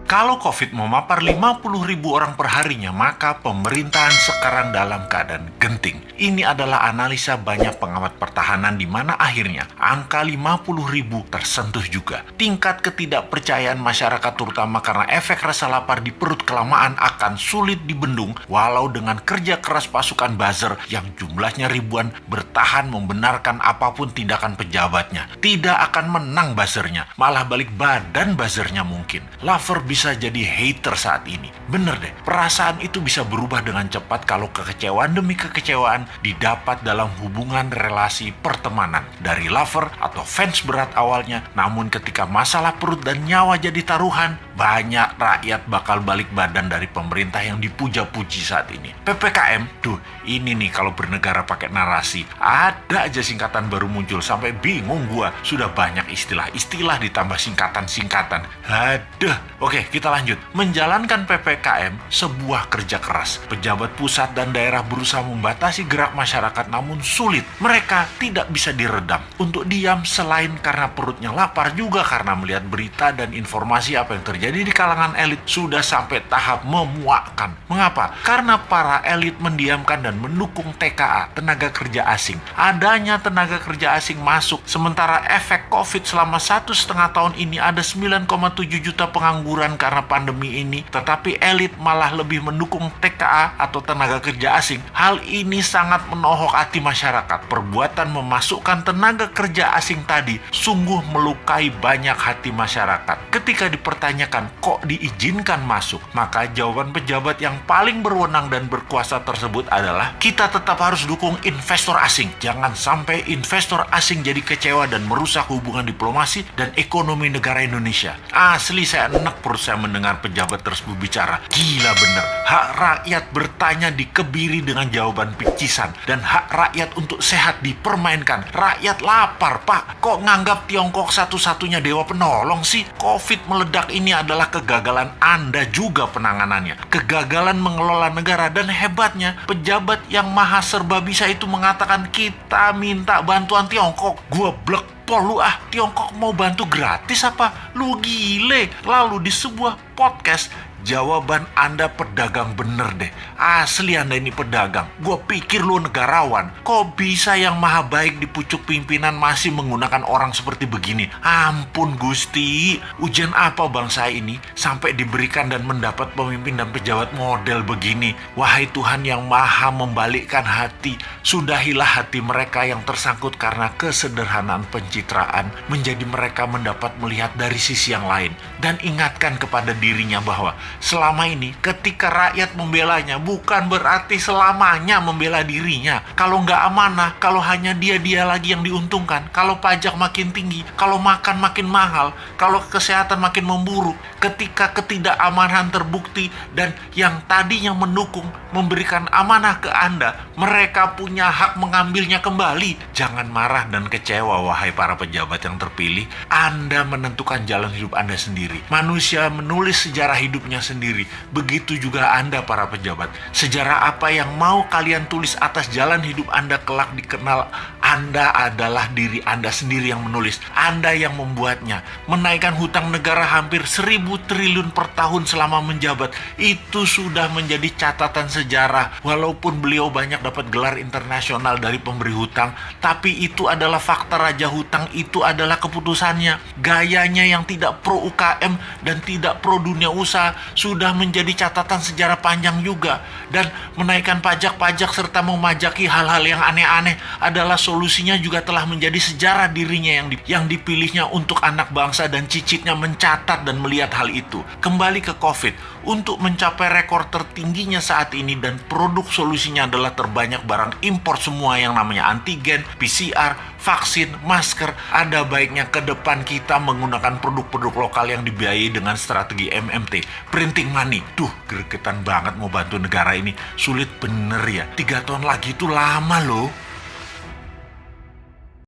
Kalau COVID memapar 50.000 orang per harinya, maka pemerintahan sekarang dalam keadaan genting. Ini adalah analisa banyak pengamat pertahanan di mana akhirnya angka 50.000 tersentuh juga. Tingkat ketidakpercayaan masyarakat terutama karena efek rasa lapar di perut kelamaan akan sulit dibendung walau dengan kerja keras pasukan buzzer yang jumlahnya ribuan bertahan membenarkan apapun tindakan pejabatnya. Tidak akan menang buzzernya, malah balik badan buzzernya mungkin. Lover bisa jadi hater saat ini. Bener deh, perasaan itu bisa berubah dengan cepat kalau kekecewaan demi kekecewaan didapat dalam hubungan relasi pertemanan. Dari lover atau fans berat awalnya, namun ketika masalah perut dan nyawa jadi taruhan, banyak rakyat bakal balik badan dari pemerintah yang dipuja-puji saat ini. PPKM, tuh ini nih kalau bernegara pakai narasi. Ada aja singkatan baru muncul, sampai bingung gua. Sudah banyak istilah-istilah ditambah singkatan-singkatan. Aduh, oke kita lanjut. Menjalankan PPKM sebuah kerja keras. Pejabat pusat dan daerah berusaha membatasi gerak masyarakat namun sulit. Mereka tidak bisa diredam untuk diam selain karena perutnya lapar, juga karena melihat berita dan informasi apa yang terjadi di kalangan elit sudah sampai tahap memuakkan. Mengapa? Karena para elit mendiamkan dan mendukung TKA, tenaga kerja asing. Adanya tenaga kerja asing masuk, sementara efek COVID selama 1,5 tahun ini ada 9,7 juta pengangguran karena pandemi ini, tetapi elit malah lebih mendukung TKA atau tenaga kerja asing. Hal ini sangat menohok hati masyarakat. Perbuatan memasukkan tenaga kerja asing tadi sungguh melukai banyak hati masyarakat. Ketika dipertanyakan kok diizinkan masuk, maka jawaban pejabat yang paling berwenang dan berkuasa tersebut adalah kita tetap harus dukung investor asing. Jangan sampai investor asing jadi kecewa dan merusak hubungan diplomasi dan ekonomi negara Indonesia. Asli saya enek perut saya mendengar pejabat tersebut bicara. Gila bener. Hak rakyat bertanya dikebiri dengan jawaban picisan, dan hak rakyat untuk sehat dipermainkan. Rakyat lapar, Pak. Kok nganggap Tiongkok satu-satunya dewa penolong sih? COVID meledak ini adalah kegagalan Anda juga penanganannya. Kegagalan mengelola negara, dan hebatnya pejabat yang maha serba bisa itu mengatakan kita minta bantuan Tiongkok. Gua blek. Lu Tiongkok mau bantu gratis apa? Lu gile. Lalu di sebuah podcast, jawaban Anda pedagang bener deh. Asli Anda ini pedagang. Gue pikir lu negarawan. Kok bisa yang maha baik di pucuk pimpinan masih menggunakan orang seperti begini? Ampun Gusti, ujian apa bangsa ini sampai diberikan dan mendapat pemimpin dan pejabat model begini? Wahai Tuhan yang maha membalikkan hati, sudahilah hati mereka yang tersangkut karena kesederhanaan pencitraan, menjadi mereka mendapat melihat dari sisi yang lain, dan ingatkan kepada dirinya bahwa selama ini ketika rakyat membelanya bukan berarti selamanya membela dirinya. Kalau nggak amanah, kalau hanya dia lagi yang diuntungkan, kalau pajak makin tinggi, kalau makan makin mahal, kalau kesehatan makin memburuk, ketika ketidakamanan terbukti dan yang tadinya mendukung memberikan amanah ke Anda, mereka punya hak mengambilnya kembali. Jangan marah dan kecewa wahai para pejabat yang terpilih. Anda menentukan jalan hidup Anda sendiri. Manusia menulis sejarah hidupnya sendiri. Begitu juga Anda para pejabat. Sejarah apa yang mau kalian tulis atas jalan hidup Anda kelak dikenal. Anda adalah diri Anda sendiri yang menulis. Anda yang membuatnya. Menaikkan hutang negara hampir 1.000 triliun per tahun selama menjabat, itu sudah menjadi catatan sejarah. Walaupun beliau banyak dapat gelar internasional dari pemberi hutang, tapi itu adalah fakta. Raja hutang itu adalah keputusannya. Gayanya yang tidak pro UKM dan tidak pro dunia usaha sudah menjadi catatan sejarah panjang juga. Dan menaikkan pajak-pajak serta memajaki hal-hal yang aneh-aneh adalah solusinya, juga telah menjadi sejarah dirinya yang dipilihnya untuk anak bangsa, dan cicitnya mencatat dan melihat hal itu. Kembali ke COVID, untuk mencapai rekor tertingginya saat ini, dan produk solusinya adalah terbanyak barang impor semua yang namanya antigen, PCR, vaksin, masker. Ada baiknya ke depan kita menggunakan produk-produk lokal yang dibiayai dengan strategi MMT, printing money. Duh, gregetan banget mau bantu negara ini. Sulit bener ya. 3 tahun lagi itu lama loh.